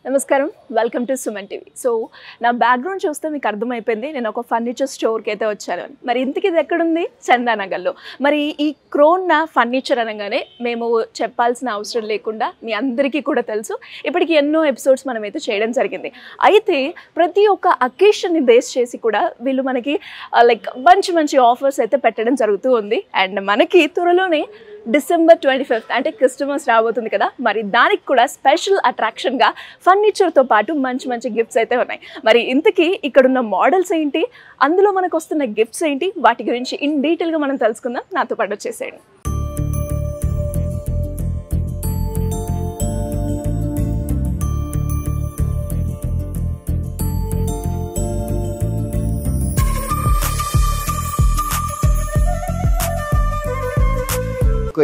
నమస్కారం welcome to Suman TV. So నా background చూస్తే మీకు అర్థమైపోయింది నేను ఒక ఫర్నిచర్ స్టోర్కి అయితే వచ్చాను అని. మరి ఇంతకీ ఇది ఎక్కడుంది? చందానగర్లో. మరి ఈ క్రోన్ ఫర్నిచర్ అనగానే మేము చెప్పాల్సిన అవసరం లేకుండా మీ అందరికీ కూడా తెలుసు. ఇప్పటికి ఎన్నో ఎపిసోడ్స్ మనమైతే చేయడం జరిగింది. అయితే ప్రతి ఒక్క అకేషన్ని బేస్ చేసి కూడా వీళ్ళు మనకి లైక్ మంచి ఆఫర్స్ అయితే పెట్టడం జరుగుతూ ఉంది. అండ్ మనకి త్వరలోనే December 25th అంటే క్రిస్మస్ రాబోతుంది కదా, మరి దానికి కూడా స్పెషల్ అట్రాక్షన్గా ఫర్నిచర్తో పాటు మంచి గిఫ్ట్స్ అయితే ఉన్నాయి. మరి ఇంతకీ ఇక్కడున్న మోడల్స్ ఏంటి, అందులో మనకు వస్తున్న గిఫ్ట్స్ ఏంటి, వాటి గురించి ఇన్ డీటెయిల్గా మనం తెలుసుకుందాం. నాతో పాటు వచ్చేసేయండి.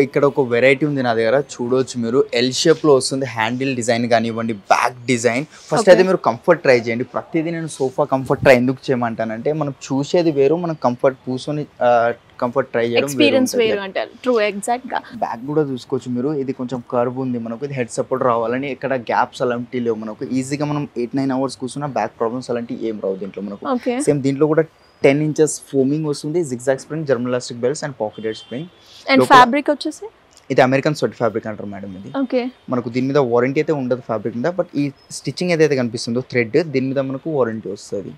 ఇక్కడ ఒక వెరైటీ ఉంది నా దగ్గర, చూడవచ్చు మీరు. ఎల్ షేప్ లో వస్తుంది, హ్యాండిల్ డిజైన్ కానివ్వండి, బ్యాక్ డిజైన్. ఫస్ట్ అయితే మీరు కంఫర్ట్ ట్రై చేయండి. ప్రతిదీ నేను సోఫా కంఫర్ట్ ట్రై ఎందుకు చేయమంటానంటే, మనం చూసేది వేరు, మనం కంఫర్ట్ కూర్చొని కంఫర్ట్ ట్రై చేయడం ఎక్స్పీరియన్స్ వేరు అంటారు. ట్రూ, ఎగ్జాక్ట్ గా. బ్యాక్ కూడా చూసుకోవచ్చు మీరు, ఇది కొంచెం కర్వ్ ఉంది మనకు, ఇది హెడ్ సపోర్ట్ రావాలని. ఇక్కడ గ్యాప్స్ అలాంటివి లేవు మనకు. ఈజీగా మనం 8-9 hours కూర్చున్న బ్యాక్ ప్రాబ్లమ్స్ అలాంటివి ఏం రావు దీంట్లో మనకు. సేమ్ దీంట్లో కూడా 10 inches ఫోమింగ్ వస్తుంది, zigzag spring, German elastic belts and pocketed spring. And fabric వచ్చేసి ఇది అమెరికన్ స్వెట్ ఫ్యాబ్రిక్ అంటారు మేడం. ఇది మనకు దీని మీద వారంటీ అయితే ఉండదు ఫ్యాబ్రిక్ మీద, బట్ ఈ స్టిచ్చింగ్ ఏదైతే కనిపిస్తుందో థ్రెడ్, దీని మీద మనకు వారంటీ వస్తుంది.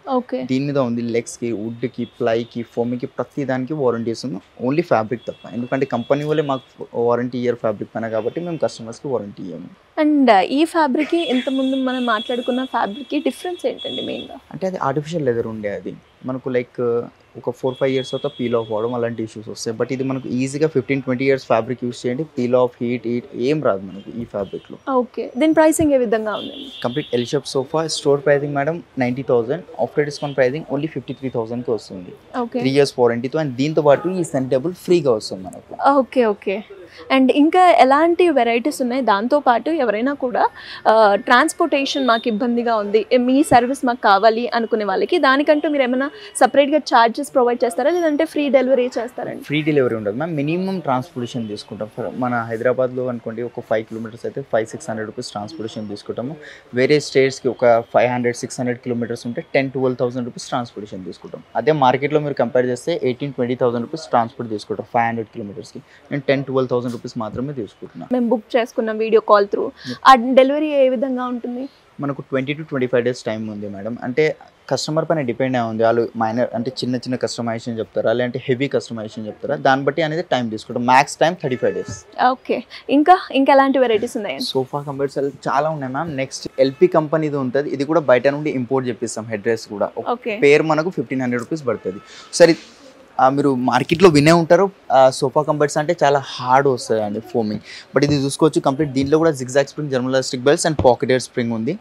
దీని మీద ఉంది లెగ్స్ కి, వుడ్ కి, ప్లై కి, ఫోమింగ్ కి, ప్రతి దానికి వారంటీ ఇస్తుంది. ఓన్లీ ఫ్యాబ్రిక్ తప్ప, ఎందుకంటే కంపెనీ వాళ్ళే మాకు వారంటీ ఇయర్ ఫ్యాబ్రిక్ పైన, కాబట్టి మేము కస్టమర్స్ కి వారంటీ ఇవ్వము. అండ్ ఈ ఫ్యాబ్రిక్ ఇంతకుముందు మనం మాట్లాడుకున్న ఫ్యాబ్రిక్ కి డిఫరెన్స్ ఏంటండి మెయిన్గా? అంటే అది ఆర్టిఫిషియల్ లెదర్ ఉండే, అది మనకు లైక్ ఒక 4-5 years తర్వాత పీల్ ఆఫ్ అవ్వడం అలాంటి ఇష్యూస్ వస్తాయి. బట్ ఇది మనకు ఈజీగా 15-20 years ఫ్యాబ్రిక్ యూస్ చేయండి, పీల్ ఆఫ్, హీట్ ఏం రాదు మనకు ఈ ఫ్యాబ్రిక్ లో. ఓకే, దీని ప్రైసింగ్ ఏ విధంగా ఉంది? Complete L shape sofa store pricing madam 90,000, after discount pricing only 53,000 కి వస్తుంది. 3 years వారంటీతో. అండ్ దీంతో పాటు ఈ సెంటర్ టేబుల్ ఫ్రీగా వస్తుంది మనకు. ఓకే. అండ్ ఇంకా ఎలాంటి వెరైటీస్ ఉన్నాయి? దాంతోపాటు ఎవరైనా కూడా ట్రాన్స్పోర్టేషన్ మాకు ఇబ్బందిగా ఉంది, మీ సర్వీస్ మాకు కావాలి అనుకునే వాళ్ళకి దానికంటూ మీరు ఏమైనా సపరేట్గా ఛార్జెస్ ప్రొవైడ్ చేస్తారా, లేదంటే ఫ్రీ డెలివరీ చేస్తారండి? ఫ్రీ డెలివరీ ఉండదు మ్యామ్, మినిమం ట్రాన్స్పోర్టేషన్ తీసుకుంటాం. మన హైదరాబాద్లో అనుకోండి ఒక 5 kilometers అయితే 500-600 rupees ట్రాన్స్పోర్టేషన్ తీసుకుంటాము. వేరే స్టేట్స్కి ఒక 500-600 kilometers ఉంటే 10,000-12,000 rupees ట్రాన్స్పోర్టేషన్ తీసుకుంటాం. అదే మార్కెట్లో మీరు కంపేర్ చేస్తే 18,000-20,000 rupees ట్రాన్స్పోర్ట్ తీసుకుంటాం 500 kilometersకి. నేను 10,000-12,000 rupees మాత్రమే తీసుకుంటున్నాం. మేము బుక్ చేసుకున్నాం వీడియో కాల్ త్రూ. ఆ డెలివరీ ఏ విధంగా ఉంటుంది? మనకు 20-25 days టైం ఉంది మేడం. అంటే కస్టమర్ పైన డిపెండ్ అయి ఉంది, వాళ్ళు మైనర్ అంటే చిన్న కస్టమైజేషన్ చెప్తారా, లేదంటే హెవీ కస్టమైజేషన్ చెప్తారా, దాన్ని బట్టి అనేది టైం తీసుకుంటాం. Max time 35 days. ఓకే, ఇంకా ఎలాంటి వెరైటీస్ ఉన్నాయి? సోఫా కంఫర్ట్స్ చాలా ఉన్నాయి మ్యామ్. నెక్స్ట్ ఎల్పి కంపెనీది ఉంటుంది, ఇది కూడా బయట నుండి ఇంపోర్ట్ చేపిస్తాం. హెడ్ డ్రెస్ కూడా పేరు మనకు 1,500 rupees పడుతుంది. సరే, మీరు మార్కెట్లో వినే ఉంటారు సోఫా కంఫర్ట్స్ అంటే చాలా హార్డ్ వస్తుంది అండి ఫోమింగ్, బట్ ఇది చూసుకోవచ్చు కంప్లీట్. దీంట్లో కూడా zigzag spring, German elastic belts and pocketed spring ఉంది.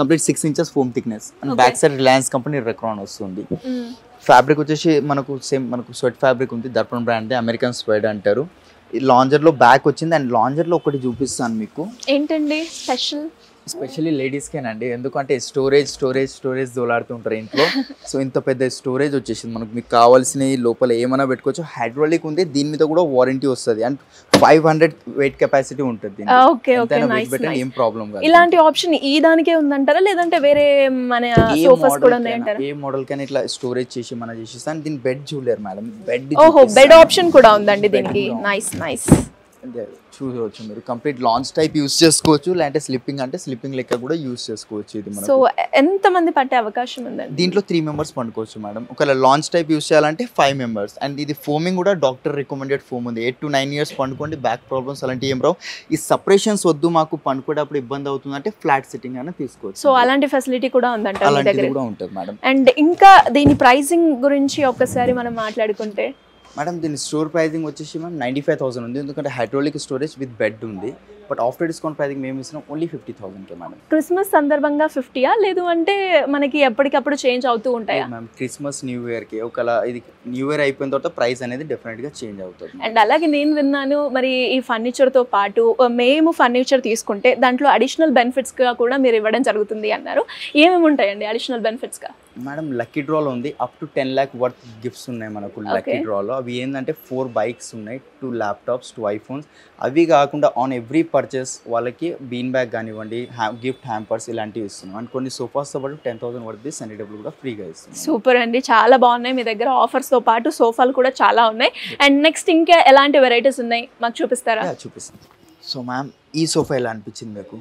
Complete 6 inches foam thickness. And back side Reliance company Recron వస్తుంది. ఫ్యాబ్రిక్ వచ్చేసి మనకు సేమ్ మనకు స్వెట్ ఫ్యాబ్రిక్ ఉంది, దర్పణ్ బ్రాండ్, అమెరికన్ స్వెట్ అంటారు. లాంజర్లో బ్యాక్ వచ్చింది. అండ్ లాంజర్లో ఒకటి చూపిస్తాను మీకు. ఏంటండి స్పెషల్? ఎస్పెషల్లీ లేడీస్కేనండి, ఎందుకంటే స్టోరేజ్ దోలాడుతుంటారు ఇంట్లో. సో ఇంత పెద్ద స్టోరేజ్ వచ్చేసింది మనకు, మీకు కావాల్సినవి లోపల ఏమైనా పెట్టుకోవచ్చు. హైడ్రాలిక్ ఉంది, దీని మీద కూడా వారంటీ వస్తుంది. అండ్ 500 weight కెపాసిటీ ఉంటుంది. ఏం ప్రాబ్లం కాదు. ఇలాంటి ఆప్షన్ ఈ దానికే ఉందంటారా, లేదంటే వేరే మన సోఫాస్ కూడా ఉన్నాయంటారా? ఏ మోడల్ కైనా ఇట్లా స్టోరేజ్ చేసి మనం చేసేస్తాను. దీని బెడ్ చూడలేరు మేడం, బెడ్ ఆప్షన్ కూడా ఉందండి దీనికి. నైస్. చూడవచ్చు మీరు. కంప్లీట్ లాంచ్ టైప్ యూస్ చేసుకోవచ్చు, లేదంటే స్లిప్పింగ్ అంటే స్లిప్పింగ్ లెక్క కూడా యూస్ చేసుకోవచ్చు. ఇది సో ఎంత మంది పట్టే అవకాశం ఉందండి? దీంట్లో 3 members పండుకోవచ్చు మేడం. ఒకవేళ లాంచ్ టైప్ యూస్ చేయాలంటే 5 members. అండ్ ఇది ఫోమింగ్ కూడా డాక్టర్ రికమెండెడ్ ఫోమ్ ఉంది. 8-9 years పండుకోండి, బ్యాక్ ప్రాబ్లమ్స్ అలాంటివి ఏం రావు. ఈ సపరేషన్స్ వద్దు మాకు, పండుకోవడానికి ఇబ్బంది అవుతుంది అంటే ఫ్లాట్ సిట్టింగ్ అయినా తీసుకోవచ్చు. సో అలాంటి ఫెసిలిటీ కూడా ఉందంట మీ దగ్గర? కూడా ఉంటుంది మేడం. అండ్ ఇంకా దీని ప్రైసింగ్ గురించి ఒక్కసారి మనం మాట్లాడుకుంటే మేడం, దీని స్టోర్ ప్రైసింగ్ వచ్చేసి మ్యామ్ 95,000 ఉంది, ఎందుకంటే హైడ్రాలిక్ స్టోరేజ్ విత్ బెడ్ ఉంది. బట్ ఆఫ్టర్ డిస్కౌంట్ ప్రైసింగ్ మేము ఇస్తున్నాం ఓన్లీ 50,000 మేడం. క్రిస్మస్ సందర్భంగా 50యా, లేదు అంటే మనకి ఎప్పటికప్పుడు చేంజ్ అవుతూ ఉంటాయా? మ్యామ్ క్రిస్మస్ న్యూ ఇయర్కి ఒకవేళ ఇది న్యూ ఇయర్ అయిపోయిన తర్వాత ప్రైస్ అనేది డెఫినెట్గా చేంజ్ అవుతుంది. అండ్ అలాగే నేను విన్నాను, మరి ఈ ఫర్నిచర్తో పాటు మేము ఫర్నిచర్ తీసుకుంటే దాంట్లో అడిషనల్ బెనిఫిట్స్గా కూడా మీరు ఇవ్వడం జరుగుతుంది అన్నారు. ఏమేమి ఉంటాయండి అడిషనల్ బెనిఫిట్స్గా? మేడం లక్కీ డ్రాలో ఉంది up to 10 lakh worth gifts ఉన్నాయి మనకు లక్కీ డ్రాలో. అవి ఏంటంటే 4 bikes ఉన్నాయి, 2 laptops, 2 iPhones. అవి కాకుండా ఆన్ ఎవ్రీ పర్చేస్ వాళ్ళకి బీన్ బ్యాగ్ కానివ్వండి, గిఫ్ట్ హ్యాంపర్స్ ఇలాంటివి ఇస్తున్నాం. అండ్ కొన్ని సోఫాస్తో పాటు 10,000 వర్త్ సండే టేబుల్ కూడా ఫ్రీగా ఇస్తున్నాం. సూపర్ అండి, చాలా బాగున్నాయి మీ దగ్గర. ఆఫర్స్తో పాటు సోఫాలు కూడా చాలా ఉన్నాయి. అండ్ నెక్స్ట్ ఇంకా ఎలాంటి వెరైటీస్ ఉన్నాయి మాకు చూపిస్తారా? చూపిస్తాను. సో మ్యామ్ ఈ సోఫా ఎలా అనిపించింది మీకు?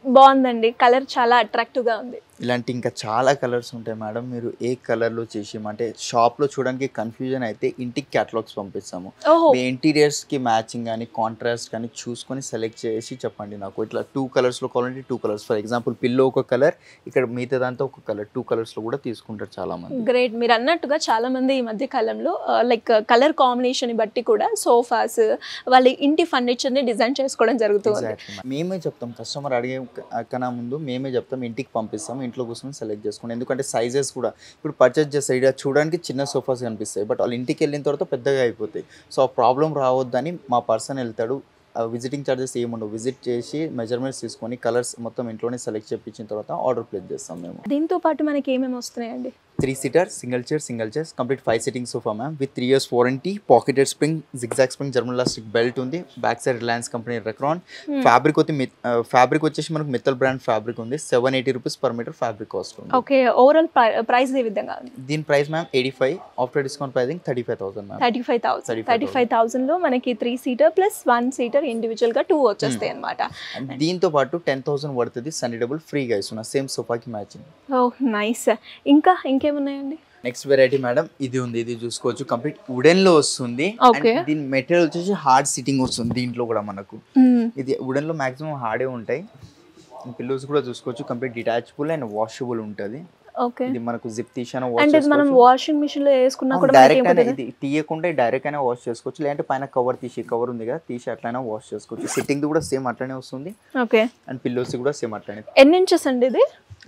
బాగుందండి, కలర్ చాలా అట్రాక్టివ్గా ఉంది. ఇలాంటి ఇంకా చాలా కలర్స్ ఉంటాయి మేడం. మీరు ఏ కలర్లో చేసి అంటే షాప్లో చూడడానికి కన్ఫ్యూజన్ అయితే ఇంటికి క్యాటలాగ్స్ పంపిస్తాము. మీ ఇంటీరియర్స్కి మ్యాచింగ్ కానీ కాంట్రాస్ట్ కానీ చూసుకొని సెలెక్ట్ చేసి చెప్పండి నాకు. ఇట్లా 2 కలర్స్లో కావాలంటే 2 కలర్స్. ఫర్ ఎగ్జాంపుల్ పిల్లో ఒక కలర్, ఇక్కడ మిగతా దాంతో ఒక కలర్, 2 కలర్స్లో కూడా తీసుకుంటారు చాలా మంది. గ్రేట్. మీరు అన్నట్టుగా చాలా మంది ఈ మధ్య కాలంలో లైక్ కలర్ కాంబినేషన్ బట్టి కూడా సోఫాస్ వాళ్ళ ఇంటి ఫర్నిచర్ని డిజైన్ చేసుకోవడం జరుగుతుంది. మేమే చెప్తాం, కస్టమర్ అడిగే కన్నా ముందు మేమే చెప్తాం, ఇంటికి పంపిస్తాం, ఇంట్లో కూర్చొని సెలెక్ట్ చేసుకోండి. ఎందుకంటే సైజెస్ కూడా ఇప్పుడు పర్చేస్ చేస్తే ఇక్కడ చూడడానికి చిన్న సోఫాస్ కనిపిస్తాయి, బట్ వాళ్ళు ఇంటికి వెళ్ళిన తర్వాత పెద్దగా అయిపోతాయి. సో ఆ ప్రాబ్లం రావద్దని మా పర్సన్ వెళ్తాడు. విజిటింగ్ ఛార్జెస్ ఏముండవు, విజిట్ చేసి మెజర్మెంట్స్ తీసుకొని కలర్స్ మొత్తం ఇంట్లోనే సెలెక్ట్ చేయించిన తర్వాత ఆర్డర్ ప్లేస్ చేస్తాం మేము. దీంతో పాటు మనకి ఏమేమి వస్తున్నాయండి? 3-seater single chair complete 5 sitting sofa ma'am with 3 years warranty, pocketed spring, zigzag spring, German elastic belt ఉంది. Back side Reliance company Recron. Fabric వచ్చేసి మనకు మిత్తల్ బ్రాండ్ ఫ్యాబ్రిక్ ఉంది. 780 rupees per meter fabric cost ఉంది. ఓకే, ఓవరాల్ ప్రైస్ ఏ విధంగా ఉంది? దీని price ma'am 85, after discount pricing 35,000 ma'am. 35,000 లో మనకి 3-seater ప్లస్ 1-seater ఇండివిజువల్ గా 2 వచ్చేస్తాయి అన్నమాట. దీంతో పాటు 10,000 పడుతుంది సండే డబుల్ ఫ్రీగా ఇస్తున్నా, సేమ్ సోఫాకి మ్యాచింగ్. Oh nice. ఇంకేమున్నాయండి? నెక్స్ట్ వెరైటీ మేడం ఇది ఉంది, ఇది చూసుకోవచ్చు. కంప్లీట్ వుడెన్ లో వస్తుంది. దీని మెటీరియల్ వచ్చేసి హార్డ్ సిట్టింగ్ వస్తుంది. దీంట్లో కూడా మనకు ఇది వుడెన్ లో మాక్సిమం హార్డే ఉంటాయి. పిల్లోస్ కూడా చూసుకోవచ్చు. కంప్లీట్ డిటాచబుల్ అండ్ వాషబుల్ ఉంటుంది. ఇది మనకు జిప్ తీసాను మనం వాషింగ్ మిషన్ లో వేసుకున్నా కూడా డైరెక్ట్ అయినా ఇది తీయకుండా డైరెక్ట్ అయినా వాష్ చేసుకోవచ్చు, లేదంటే పైన కవర్ ఉంది కదా తీసి అట్లైనా వాష్ చేసుకోవచ్చు. సిట్టింగ్ కూడా సేమ్ అట్లనే వస్తుంది. ఓకే, అండ్ పిల్లోస్ కూడా సేమ్ అట్లనే. ఎన్ని ఇంచెస్ అండి ఇది?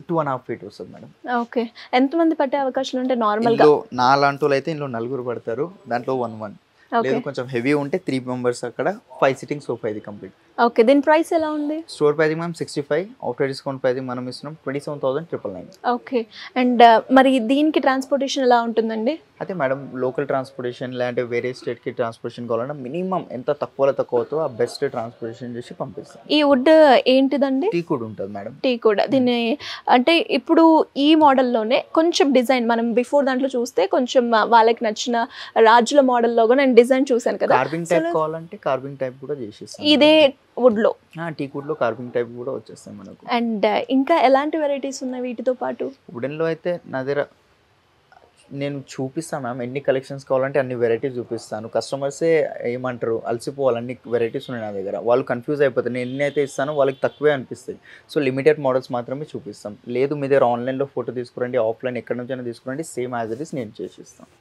2.5 feet వస్తుంది మేడం. ఓకే, ఎంతమంది పట్టే అవకాశాలు ఉంటాయి నార్మల్ గా? నా లాంటి వాళ్ళు అయితే ఇందులో 4 పడతారు, దాంట్లో 1 లేదు కొంచెం హెవీ ఉంటే 3 members అక్కడ 5 sitting సోఫా ఇది కంప్లీట్. ఓకే, దీని ప్రైస్ ఎలా ఉంది? Store pricing ma'am 65, after discount pricing మనం ఇస్తున్నాం 27,999. ఓకే, అండ్ మరి దీనికి ట్రాన్స్పోర్టేషన్ ఎలా ఉంటుందండి? అయితే మేడం లోకల్ ట్రాన్స్పోర్టేషన్ లేదంటే వేరే స్టేట్కి ట్రాన్స్పోర్టేషన్ కావాలన్నా మినిమం ఎంత తక్కువ ఆ బెస్ట్ ట్రాన్స్పోర్టేషన్ చేసి పంపిస్తాం. ఈ వుడ్ ఏంటిదండి? టీకుడ్ ఉంటుంది మేడం. టీకుడ్. దీన్ని అంటే ఇప్పుడు ఈ మోడల్లోనే కొంచెం డిజైన్ మనం బిఫోర్ దాంట్లో చూస్తే కొంచెం వాళ్ళకి నచ్చిన రాజుల మోడల్లో కూడా నేను డిజైన్ చూసాను కదా. కార్వింగ్ టైప్ కావాలంటే కార్వింగ్ టైప్ కూడా చేసేస్తాం. ఇదే వుడ్ లో టీకుడ్ లో కార్వింగ్ టైప్ కూడా వచ్చేస్తాయి మనకు. అండ్ ఇంకా ఎలాంటి వెరైటీస్ ఉన్నాయి వీటితో పాటు? వుడెన్ లో అయితే నా దగ్గర నేను చూపిస్తాను మ్యామ్, ఎన్ని కలెక్షన్స్ కావాలంటే అన్ని వెరైటీస్ చూపిస్తాను. కస్టమర్సే ఏమంటారు అలసిపోవాలి, అన్ని వెరైటీస్ ఉన్నాయి నా దగ్గర. వాళ్ళు కన్ఫ్యూజ్ అయిపోతారు, నేను ఎన్ని అయితే ఇస్తానో వాళ్ళకి తక్కువే అనిపిస్తాయి. సో లిమిటెడ్ మోడల్స్ మాత్రమే చూపిస్తాం. లేదు మీ దగ్గర ఆన్లైన్లో ఫోటో తీసుకురండి, ఆఫ్లైన్ ఎక్కడి నుంచైనా తీసుకురండి, సేమ్ యాజ్ ఇట్ ఈస్ నేను చేసిస్తాను.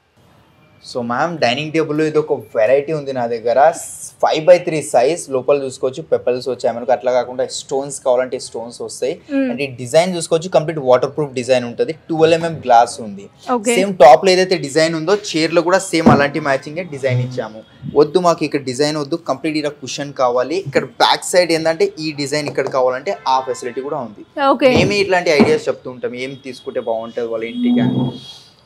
సో మ్యామ్ డైనింగ్ టేబుల్ ఇది ఒక వెరైటీ ఉంది నా దగ్గర. 5x3 సైజ్, లోపల చూసుకోవచ్చు పెపల్స్ వచ్చాయి మనకు. అట్లా కాకుండా స్టోన్స్ కావాలంటే స్టోన్స్ వస్తాయి. అండ్ ఈ డిజైన్ చూసుకోవచ్చు కంప్లీట్ వాటర్ ప్రూఫ్ డిజైన్ ఉంటుంది. 12 mm గ్లాస్ ఉంది. సేమ్ టాప్ లో ఏదైతే డిజైన్ ఉందో చైర్ లో కూడా సేమ్ అలాంటి మ్యాచింగ్ డిజైన్ ఇచ్చాము. వద్దు మాకు ఇక్కడ డిజైన్ వద్దు, కంప్లీట్ ఇలా కుషన్ కావాలి, ఇక్కడ బ్యాక్ సైడ్ ఏంటంటే ఈ డిజైన్ ఇక్కడ కావాలంటే ఆ ఫెసిలిటీ కూడా ఉంది. మేమే ఇట్లాంటి ఐడియాస్ చెప్తూ ఉంటాం, ఏం తీసుకుంటే బాగుంటుంది వాళ్ళ ఇంటికి అని.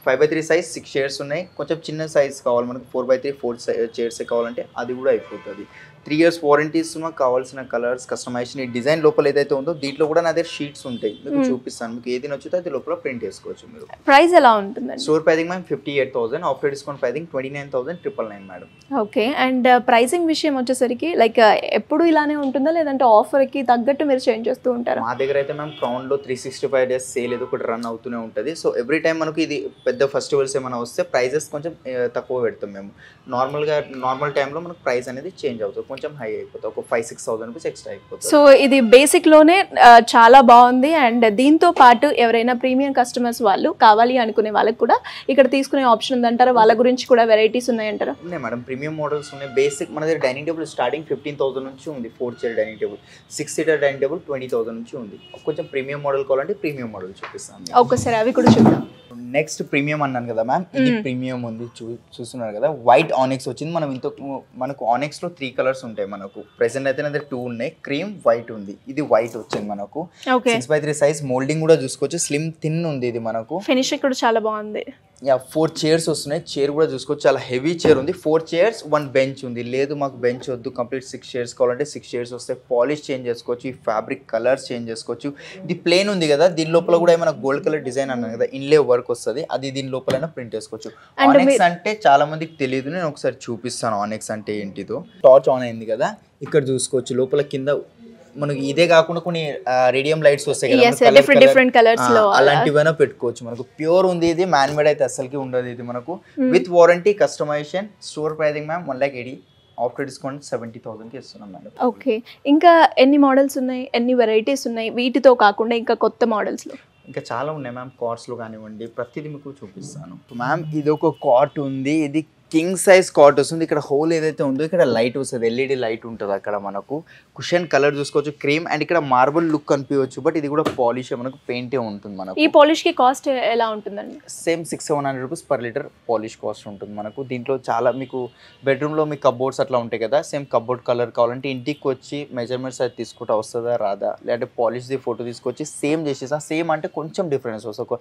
5x3 సైజ్ 6 chairs ఉన్నాయి. కొంచెం చిన్న సైజ్ కావాలి మనకు 4x3 4 chairs కావాలంటే అది కూడా అయిపోతుంది. 3 years వారంటీ ఇస్తున్నా. కావాల్సిన కలర్స్ కస్టమైజేషన్ ఈ డిజైన్ లోపల ఏదైతే ఉందో దీంట్లో కూడా నా దగ్గర షీట్స్ ఉంటాయి, మీకు చూపిస్తాను. మీకు ఏది నచ్చుతో అది లోపల ప్రింట్ చేసుకోవచ్చు మీరు. ప్రైస్ ఎలా ఉంటుంది? Store pricing ma'am 58,000, after discount pricing 29,999 madam. Okay, and pricing విషయం వచ్చేసరికి లైక్ ఎప్పుడు ఇలానే ఉంటుందా లేదంటే ఆఫర్కి తగ్గట్టు మీరు చేంజ్ చేస్తూ ఉంటారా? మా దగ్గర అయితే మ్యామ్ క్రౌన్లో 365 days సేల్ ఏదో ఒకటి రన్ అవుతూనే ఉంటుంది. సో ఎవ్రీ టైం మనకు ఇది పెద్ద ఫెస్టివల్స్ ఏమైనా వస్తే ప్రైజెస్ కొంచెం తక్కువ పెడతాం మేము. నార్మల్ టైంలో మనకు ప్రైస్ అనేది చేంజ్ అవుతుంది, కొంచెం హై అయిపోతుంది, ఒక 5,000-6,000 రూపీస్ ఎక్స్ట్రా అయిపోతుంది. సో ఇది బేసిక్ లోనే చాలా బాగుంది. అండ్ దీంతో పాటు ఎవరైనా ప్రీమియం కస్టమర్స్ వాళ్ళు కావాలి అనుకునే వాళ్ళకి కూడా ఇక్కడ తీసుకునే ఆప్షన్ ఉందంటారా? వాళ్ళ గురించి కూడా వెరైటీస్ ఉన్నాయంటారా? ఉన్నాయి మేడం, ప్రీమియం మోడల్స్ ఉన్నాయి. బేసిక్ మన దగ్గర డైనింగ్ టేబుల్ స్టార్టింగ్ 15,000 నుంచి ఉంది. 4 chair dining table, 6 seater dining table 20,000 నుంచి ఉంది. కొంచెం ప్రీమియం మోడల్ కావాలంటే ప్రీమియం మోడల్ చూపిస్తాను. ఒకసారి అవి కూడా చూద్దాం. నెక్స్ట్ ప్రీమియం అన్నాను కదా మ్యామ్, ఇది ప్రీమియం ఉంది చూస్తున్నారు కదా, వైట్ ఆనిక్స్ వచ్చింది. మనకు ఆనిక్స్ లో 3 కలర్స్ ఉంటాయి మనకు. ప్రెసెంట్ అయితే 2 ఉన్నాయి, క్రీమ్ వైట్ ఉంది. ఇది వైట్ వచ్చింది మనకు. 6x3 సైజ్, మోల్డింగ్ కూడా చూసుకోవచ్చు, స్లిమ్ థిన్ ఉంది. ఇది మనకు ఫినిషింగ్ కూడా చాలా బాగుంది. 4 చైర్స్ వస్తున్నాయి. చైర్ కూడా చూసుకోవచ్చు, చాలా హెవీ చైర్ ఉంది. 4 చైర్స్ 1 బెంచ్ ఉంది. లేదు మాకు బెంచ్ వద్దు, కంప్లీట్ 6 చైర్స్ కావాలంటే 6 చైర్స్ వస్తాయి. పాలిష్ చేంజ్ చేసుకోవచ్చు, ఈ ఫ్యాబ్రిక్ కలర్స్ చేంజ్ చేసుకోవచ్చు. ఇది ప్లేన్ ఉంది కదా, దీని లోపల కూడా ఏమైనా గోల్డ్ కలర్ డిజైన్ అన్నాను కదా, ఇన్లే వర్క్ వస్తుంది, అది దీని లోపల ప్రింట్ చేసుకోవచ్చు. ఆనెక్స్ అంటే చాలా మందికి తెలియదు, నేను ఒకసారి చూపిస్తాను ఆనెక్స్ అంటే ఏంటిదో. టార్చ్ ఆన్ అయింది కదా, ఇక్కడ చూసుకోవచ్చు. లోపల కింద మనకి ఇదే కాకుండా కొన్ని రేడియం లైట్స్ వస్తాయి కదా, డిఫరెంట్ కలర్స్ లో అలాంటివైనా పెట్టుకోవచ్చు. మనకు ప్యూర్ ఉంది, ఇది మ్యాన్ మేడ్ అయితే అసలుకి ఉండదు. ఇది మనకు with warranty, customization. Store pricing ma'am 1,80,000, after discount 70,000కి ఇస్తున్నాం మేడం. ఓకే, ఇంకా ఎన్ని మోడల్స్ ఉన్నాయి, ఎన్ని వెరైటీస్ ఉన్నాయి వీటితో కాకుండా ఇంకా కొత్త మోడల్స్ లో? ఇంకా చాలా ఉన్నాయి మ్యామ్, కార్ట్స్లో కానివ్వండి, ప్రతిదీ మీకు చూపిస్తాను మ్యామ్. ఇది ఒక కార్ట్ ఉంది, ఇది కింగ్ సైజ్ కాట్ వస్తుంది. ఇక్కడ హోల్ ఏదైతే ఉందో ఇక్కడ లైట్ వస్తుంది, ఎల్ఈడి లైట్ ఉంటుంది అక్కడ. మనకు కుషన్ కలర్ చూసుకోవచ్చు, క్రీమ్. అండ్ ఇక్కడ మార్బుల్ లుక్ కనిపించవచ్చు, బట్ ఇది కూడా పాలిష్, మనకు పెయింటే ఉంటుంది. మనకు ఈ పాలిష్ కి కాస్ట్ ఎలా ఉంటుందండి? Same 600-700 rupees per litre polish cost ఉంటుంది మనకు. దీంట్లో చాలా మీకు బెడ్రూమ్లో మీ కబోర్డ్స్ అట్లా ఉంటాయి కదా, సేమ్ కబోర్డ్ కలర్ కావాలంటే ఇంటికి వచ్చి మెజర్మెంట్స్ అది తీసుకుంటా వస్తుందా రాదా, లేదంటే పాలిష్ది ఫోటో తీసుకొచ్చి సేమ్ చేసేసా. సేమ్ అంటే కొంచెం డిఫరెన్స్ వస్తుంది, ఒక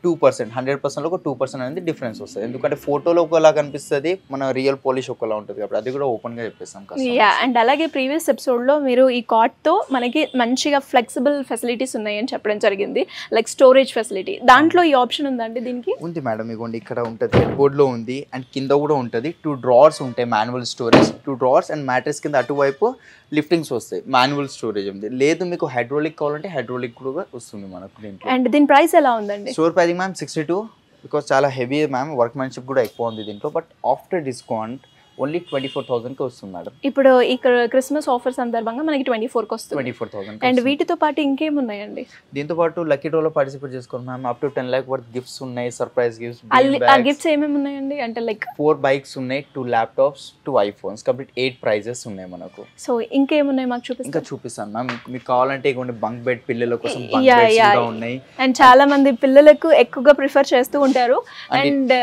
2%, 100%లో ఒక 2% అనేది డిఫరెన్స్ వస్తుంది. ఎందుకంటే ఫోటోలో ఒకలా కనిపిస్తుంది, మన రియల్ పాలిష్ ఒకలా ఉంటుంది కాబట్టి అది కూడా ఓపెన్ గా చెప్పేసాం. అండ్ అలాగే ప్రీవియస్ ఎపిసోడ్ లో మీరు ఈ కాట్ తో మనకి మంచిగా ఫ్లెక్సిబుల్ ఫెసిలిటీస్ ఉన్నాయని చెప్పడం జరిగింది, లైక్ స్టోరేజ్ ఫెసిలిటీ. దాంట్లో ఈ ఆప్షన్ ఉందండి? దీనికి ఉంది మేడం, ఇగోండి ఇక్కడ ఉంటుంది, హెడ్ బోర్డ్ లో ఉంది అండ్ కింద కూడా ఉంటుంది. 2 డ్రావర్స్ ఉంటాయి, manual storage. 2 drawers and mattress కింద అటువైపు లిఫ్టింగ్స్ వస్తాయి. మాన్యువల్ స్టోరేజ్ ఉంది. లేదు మీకు హైడ్రోలిక్ కావాలంటే హైడ్రోలిక్ కూడా వస్తుంది మనకు దీంట్లో. అండ్ దీని ప్రైస్ ఎలా ఉందండి? స్టోర్ ప్రైసింగ్ మ్యామ్ 62, బికాస్ చాలా హెవీ మ్యామ్, వర్క్మెన్షిప్ కూడా ఎక్కువ ఉంది దీంట్లో. బట్ ఆఫ్టర్ డిస్కౌంట్ ఓన్లీ 24,000కి వస్తుంది మేడం. ఇప్పుడు ఇక్కడ క్రిస్మస్ ఆఫర్ సందర్భంగా మనకి 24కి వస్తుంది. 24,000. అండ్ వీటితో పాటు ఇంకేమున్నాయండి? దీంతో పాటు లక్కీ డ్రాలో పార్టిసిపేట్ చేసుకోండి ma'am. Up to 10 lakh worth gifts ఉన్నాయి, సర్ప్రైజ్ గిఫ్ట్స్. ఆ గిఫ్ట్స్ ఏమేమి ఉన్నాయండి అంటే లైక్ 4 బైక్స్ ఉన్నాయి, 2 ల్యాప్టాప్స్, 2 ఐఫోన్స్, కంప్లీట్ 8 ప్రైజెస్ ఉన్నాయి మనకు. సో ఇంకేమున్నాయి మాకు చూపిస్తాను? ఇంకా చూపిస్తాను మ్యామ్, మీకు కావాలంటే ఇవ్వండి. బంక్ బెడ్ పిల్లల కోసం బంక్ బెడ్స్ కూడా ఉన్నాయి. అండ్ చాలా మంది పిల్లలకు ఎక్కువగా ప్రిఫర్ చేస్తూ ఉంటారు. అండ్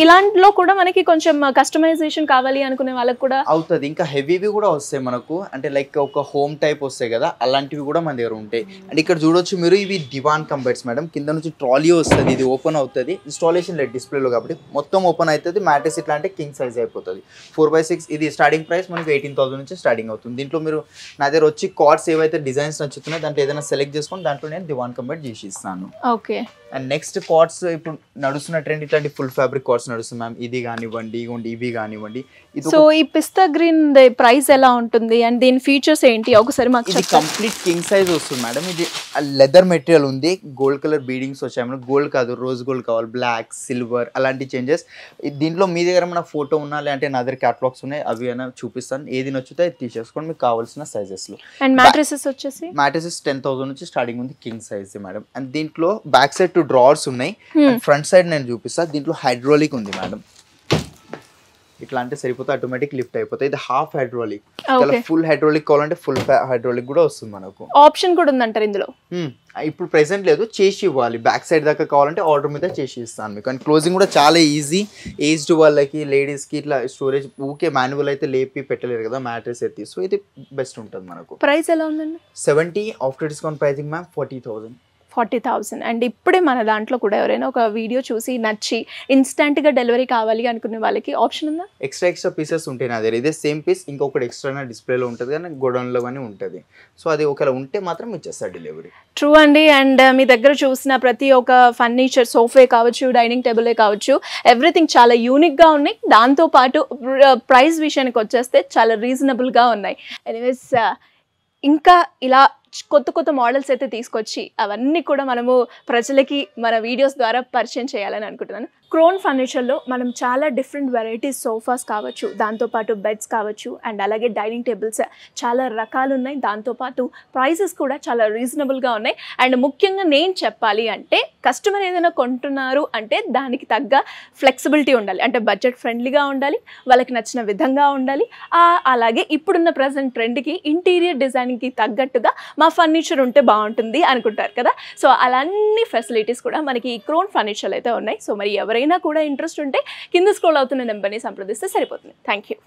ఇలాంటిలో కూడా మనకి కొంచెం కస్టమైజేషన్ కావాలి అనుకునే వాళ్ళకి కూడా అవుతుంది. ఇంకా హెవీవి కూడా వస్తాయి మనకు, అంటే లైక్ ఒక హోమ్ టైప్ వస్తాయి కదా, అలాంటివి కూడా మన దగ్గర ఉంటాయి. అండ్ ఇక్కడ చూడొచ్చు మీరు, ఇవి దివాన్ కంబెడ్స్ మేడం. కింద నుంచి ట్రాలీ వస్తుంది, ఇది ఓపెన్ అవుతుంది. ఇన్స్టాలేషన్ లేదు డిస్ప్లేలో కాబట్టి మొత్తం ఓపెన్ అవుతుంది. మ్యాట్రెస్ ఇట్లా అంటే కింగ్ సైజ్ అయిపోతుంది. 4x6. ఇది స్టార్టింగ్ ప్రైస్ మనకు 18,000 నుంచి స్టార్టింగ్ అవుతుంది. దీంట్లో మీరు నా దగ్గర వచ్చి కార్డ్స్ ఏవైతే డిజైన్స్ నచ్చుతున్నాయో దాంట్లో ఏదైనా సెలెక్ట్ చేసుకొని దాంట్లో నేను దివాన్ కంబెడ్ చేసి ఇస్తాను. ఓకే. అండ్ నెక్స్ట్ కార్డ్స్ ఇప్పుడు నడుస్తున్న ట్రెండ్ ఇట్లాంటి ఫుల్ ఫ్యాబ్రిక్ కార్డ్స్ నడుస్తుంది మ్యామ్. ఇది కానివ్వండి, ఇవి కానివ్వండి. సో ఈ పిస్తా గ్రీన్ ప్రైస్ ఎలా ఉంటుంది అండ్ దీని ఫీచర్స్ ఏంటి ఒకసారి మాకు చెప్పండి. ఇది కంప్లీట్ కింగ్ సైజ్ వస్తుంది మేడం. ఇది లెదర్ మెటీరియల్ ఉంది, గోల్డ్ కలర్ బీడింగ్స్ వచ్చాయి మేడం. గోల్డ్ కాదు, రోజ్ గోల్డ్ కావాలి, బ్లాక్, సిల్వర్ అలాంటి చేంజెస్. దీంట్లో మీ దగ్గర మన ఫోటో ఉన్నా లేదంటే నా దగ్గర క్యాటలాగ్స్ ఉన్నాయి, అవి అయినా చూపిస్తాను. ఏది నచ్చుతే అది తీసేసుకోండి మీకు కావాల్సిన సైజెస్ లో. అండ్ మ్యాట్రెసెస్ వచ్చేసి 10,000 నుంచి స్టార్టింగ్ ఉంది, కింగ్ సైజ్ మేడం. అండ్ దీంట్లో బ్యాక్ సైడ్ 2 డ్రావర్స్ ఉన్నాయి, ఫ్రంట్ సైడ్ నేను చూపిస్తాను. దీంట్లో హైడ్రోలిక్ ఉంది మేడం. ఇట్లా అంటే సరిపోతే ఆటోమేటిక్ లిఫ్ట్ అయిపోతాయి. ఇది హాఫ్ హైడ్రోలిక్. ఫుల్ హైడ్రోలిక్ కావాలంటే ఫుల్ హైడ్రోలిక్ కూడా వస్తుంది మనకు. ఆప్షన్ కూడా ఉందంటారు ఇందులో? ఇప్పుడు ప్రెసెంట్ లేదు, చేసి ఇవ్వాలి. బ్యాక్ సైడ్ దాకా కావాలంటే ఆర్డర్ మీద చేసి ఇస్తాను మీకు. అండ్ క్లోజింగ్ కూడా చాలా ఈజీ. ఏజ్డ్ వాళ్ళకి, లేడీస్కి ఇట్లా స్టోరేజ్ ఊకే మాన్యువల్ అయితే లేపి పెట్టలేరు కదా, మ్యాట్రెస్ ఎత్తి. సో ఇది బెస్ట్ ఉంటుంది మనకు. ప్రైస్ ఎలా ఉందండి? 70, after discount pricing ma'am 40,000. 40,000. And ఇప్పుడే మన దాంట్లో కూడా ఎవరైనా ఒక వీడియో చూసి నచ్చి ఇన్స్టెంట్గా డెలివరీ కావాలి అనుకునే వాళ్ళకి ఆప్షన్ ఉందా? ఎక్స్ట్రా పీసెస్ ఉంటాయి నా దగ్గర. ఇదే సేమ్ పీస్ ఇంకొకటి ఎక్స్ట్రా డిస్ప్లేలో ఉంటుంది కానీ గోడౌన్లో కానీ ఉంటుంది. సో అది ఒకవేళ ఉంటే మాత్రం ఇచ్చేస్తారు డెలివరీ. ట్రూ అండి. అండ్ మీ దగ్గర చూసిన ప్రతి ఒక్క ఫర్నిచర్, సోఫే కావచ్చు, డైనింగ్ టేబులే కావచ్చు, ఎవ్రీథింగ్ చాలా యూనిక్గా ఉన్నాయి. దాంతోపాటు ప్రైస్ విషయానికి వచ్చేస్తే చాలా రీజనబుల్గా ఉన్నాయి. ఎనీవేస్ ఇంకా ఇలా కొత్త మోడల్స్ అయితే తీసుకొచ్చి అవన్నీ కూడా మనము ప్రజలకి మన వీడియోస్ ద్వారా పరిచయం చేయాలని అనుకుంటున్నాను. క్రోన్ ఫర్నిచర్లో మనం చాలా డిఫరెంట్ వెరైటీస్ సోఫాస్ కావచ్చు, దాంతోపాటు బెడ్స్ కావచ్చు, అండ్ అలాగే డైనింగ్ టేబుల్స్ చాలా రకాలు ఉన్నాయి. దాంతోపాటు ప్రైసెస్ కూడా చాలా రీజనబుల్గా ఉన్నాయి. అండ్ ముఖ్యంగా నేను చెప్పాలి అంటే కస్టమర్ ఏదైనా కొంటున్నారు అంటే దానికి తగ్గ ఫ్లెక్సిబిలిటీ ఉండాలి, అంటే బడ్జెట్ ఫ్రెండ్లీగా ఉండాలి, వాళ్ళకి నచ్చిన విధంగా ఉండాలి. అలాగే ఇప్పుడున్న ప్రజెంట్ ట్రెండ్కి ఇంటీరియర్ డిజైనింగ్కి తగ్గట్టుగా మా ఫర్నిచర్ ఉంటే బాగుంటుంది అనుకుంటారు కదా. సో అలాంటి ఫెసిలిటీస్ కూడా మనకి ఈ క్రోన్ ఫర్నిచర్ అయితే ఉన్నాయి. సో మరి ఎవరైనా కూడా ఇంట్రెస్ట్ ఉంటే కింద స్క్రోల్ అవుతున్న నెంబర్ని సంప్రదిస్తే సరిపోతుంది. Thank you.